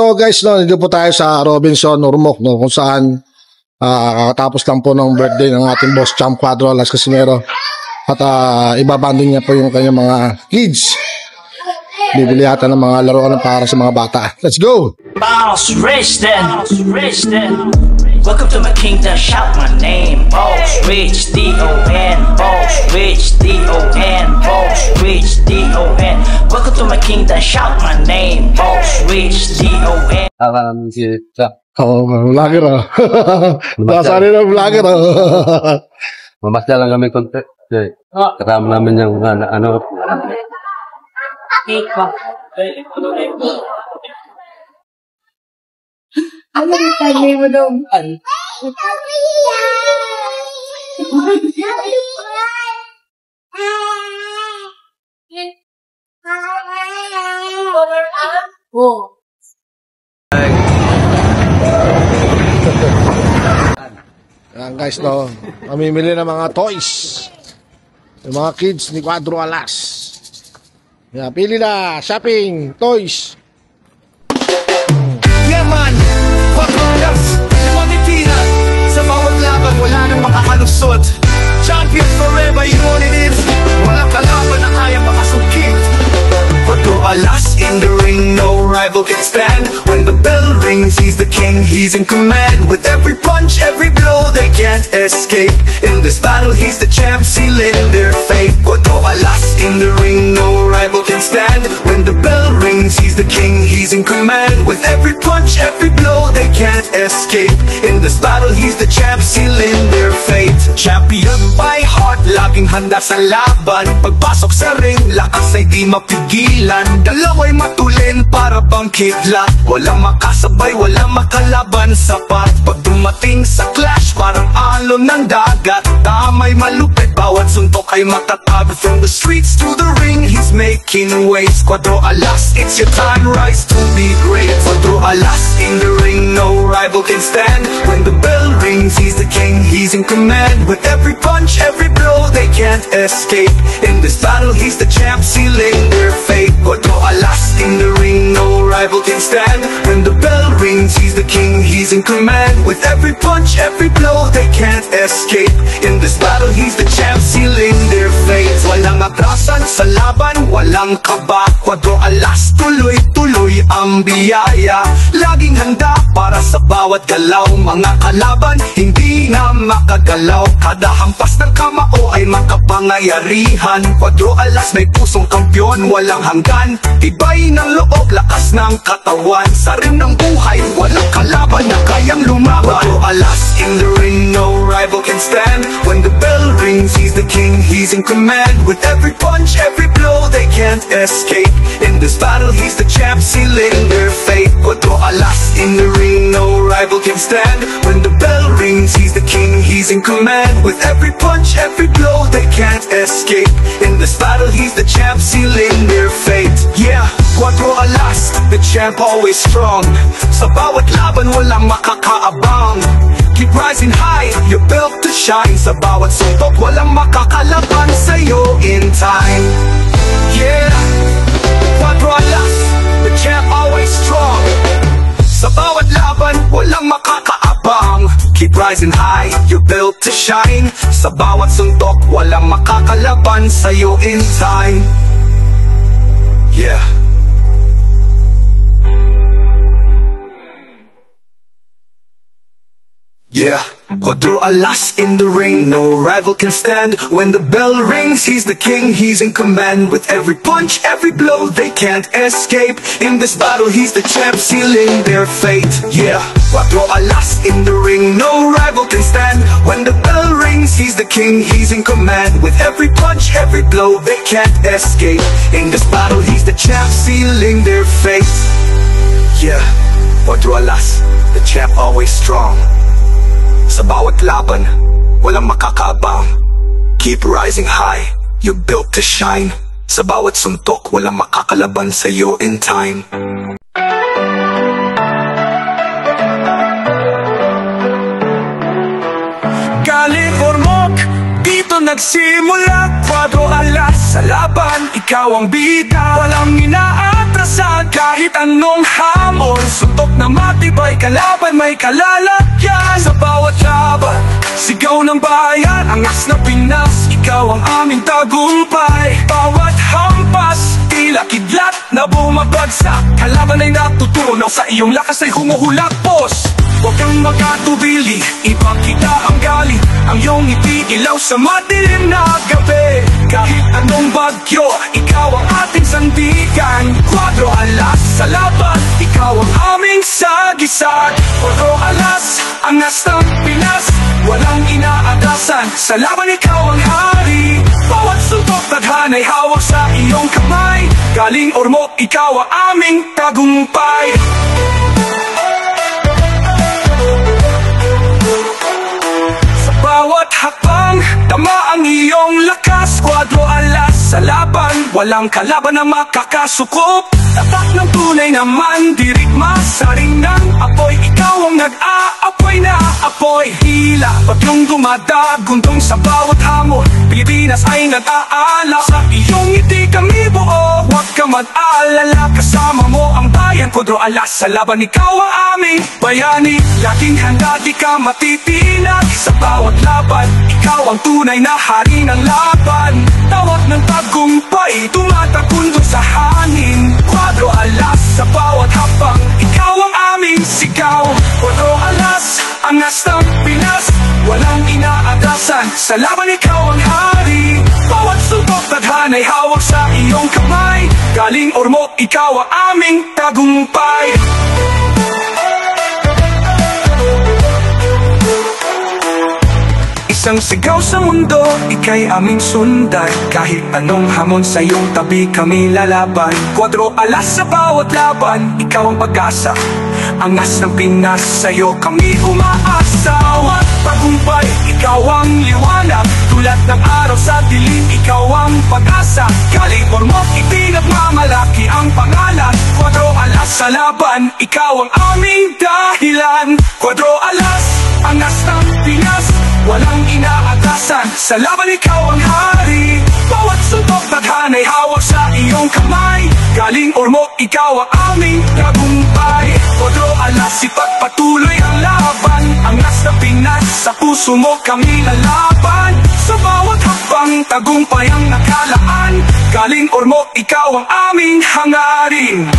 ito guys, no, dito po tayo sa Robinson, Ormoc, no, kung saan kakatapos lang po ng birthday ng ating boss Champ Cuadro Alas Casimero. At ibabanding niya po yung kanyang mga kids. Bibili yata ng mga laruan para sa mga bata. Let's go! Boss Rich then. Welcome to my kingdom, shout my name. Boss Rich, D-O-N. Boss Rich, D-O-N. Boss Rich, D-O-N. Welcome to my kingdom, shout my name. Boss Rich, D-O-N. Vlogger Nasari na vlogger Mamasya lang kami konti. Kasama namin yung ano. Cake pa. Ano yung tagay mo daw? Oh. Yan guys, no, mamimili ng mga toys yung mga kids ni Cuadro Alas. Yan, pili na, shopping, toys. Yeah man, Cuadro Alas, Pilipinas. Sa bawat laban, wala nang makakalusot. Champion forever, you know what it is. Walang kalaban na kaya makasungkit. Cuadro Alas in the ring, no rival can stand. When the bell rings, he's the king, he's in command. With every punch, every blow, they can't escape. In this battle, he's the champ, sealing their fate. Cuadro Alas in the ring, no rival can stand. When the bell rings, he's the king, he's in command. With every punch, every blow, they can't escape. In this battle, he's the champ, sealing their fate. Champion by heart, laging handa sa laban. Pagpasok sa ring, lakas ay di mapigilan. Dalaway matulin para bang kidlat. Walang makasabay, walang makalaban sapat. Pag dumating sa clash, parang alon ng dagat. Damay malupit, bawat suntok ay matatab. From the streets to the ring, he's making waves. Cuadro Alas, it's your time, rise to be great. Cuadro Alas in the ring, no rival can stand. When the bell rings, he's the king, he's in command. With every punch, every blow, they can't escape. In this battle, he's the champ, sealing their fate. Cuadro Alas in the ring, no rival can stand. When the bell rings, he's the king, he's in command. With every punch, every blow, they can't escape. In this battle, he's the champ, sealing their fate. Walang atrasan sa laban, walang kaba. Cuadro Alas, tuloy-tuloy ang biyaya. Laging handa para sa bawat galaw. Mga kalaban, hindi na makagalaw. Kada hampas ng kamao ay makapangyarihan. Cuadro Alas, may pusong kampyon, walang hanggan. Tibay ng loob, lakas ng katawan. Sa ring ng buhay, walang kalaban na kayang lumaban. Cuadro Alas in the ring, no rival can stand. When the bell rings, he's the king, he's in command. With every punch, every blow, they can't escape. In this battle, he's the champ, sealing their fate. Cuadro Alas in the ring, no rival can stand. When the bell rings, he's the king, he's in command. With every punch, every blow, they can't escape. In this battle, he's the champ, sealing their fate. Yeah, Cuadro Alas, the champ always strong. Sa bawat laban, walang makakaabang. Keep rising high, you're built to shine. Sa bawat suntok, walang makakalaban sa'yo in time. Yeah, Cuadro Alas, the champ always strong. Sa bawat laban, walang makakaabang. Keep rising high, you're built to shine. Sa bawat suntok, walang makakalaban sa'yo in time. Yeah. Yeah, Cuadro Alas in the ring, no rival can stand. When the bell rings, he's the king, he's in command. With every punch, every blow, they can't escape. In this battle, he's the champ, sealing their fate. Yeah, Cuadro Alas in the ring, no rival can stand. When the bell rings, he's the king, he's in command. With every punch, every blow, they can't escape. In this battle, he's the champ, sealing their fate. Yeah, Cuadro Alas, the champ always strong. Sa bawat laban, walang makakaabang. Keep rising high, you're built to shine. Sa bawat suntok, walang makakalaban sa'yo in time. Galing Ormoc, dito nagsimula. Cuadro Alas sa laban, ikaw ang bida. Walang inaatrasan kahit anong hamon. matibay, kalaban may kalalagyan. Sa bawat laban, sigaw ng bayan, angas na Pinas, ikaw ang aming tagumpay. Bawat hampas, tila kidlat na bumabagsak, kalaban ay natutunaw, sa iyong lakas ay humuhulagpos. Huwag kang magkatubili, ipakita ang galing, ang iyong ngiti ilaw sa madilim na gabi. Kahit anong bagyo, ikaw ang ating sandigan. Kwadro alas sa laban, ikaw ang aming sagisag. Kwadro alas, angas ng Pinas, walang inaatasan, sa laban ikaw ang hari. Bawat suntok tadhana'y hawak sa iyong kamay, galing ormoc, ikaw ang aming tagumpay. Bawat hakbang, tama ang iyong lakas. Kwadro alas sa laban, walang kalaban na makakasukob. Tatak ng tunay na mandirigma, saring ng apoy, ikaw ang nag-aapoy na apoy. Hila, bagyong dumadagundong sa bawat hamon, Pilipinas ay nag-aalak. Sa iyong ngiti kami buo, huwag ka mag-aalala, kasama mo ang bayan. Kwadro alas sa laban, ikaw ang aming bayani. Laging handa, di ka matitinag, sa bawat laban, ikaw ang tunay na hari ng laban. Tawag ng tagumpay, tumatagundong sa hangin. Kwadro alas sa bawat hapang, ikaw ang aming sigaw. Kwadro alas, angas ng Pinas, walang inaatasan, sa laban ikaw ang hari. Bawat suntok tadhana'y hawak sa iyong kamay, galing ormoc, ikaw ang aming tagumpay. Isang sigaw sa mundo, ika'y aming sundan. Kahit anong hamon sa iyong tabi kami lalaban. Kwadro alas sa bawat laban, ikaw ang pag-asa. Angas ng Pinas, sa'yo kami umaasa. Bawat tagumpay, ikaw ang liwanag. Tulad ng araw sa dilim, ikaw ang pag-asa. Galing ormoc, ipinagmamalaki ang pangalan. Kwadro alas sa laban, ikaw ang aming dahilan. Kwadro alas, angas ng Pinas, walang inaatasan, sa laban ikaw ang hari. Bawat suntok tadhana'y hawak sa iyong kamay, galing ormoc, ikaw ang aming tagumpay. Kwadro alas, ipagpatuloy ang laban, angas na Pinas, sa puso mo kami lalaban. Sa bawat hakbang, tagumpay ang nakalaan, galing ormoc, ikaw ang aming hangarin.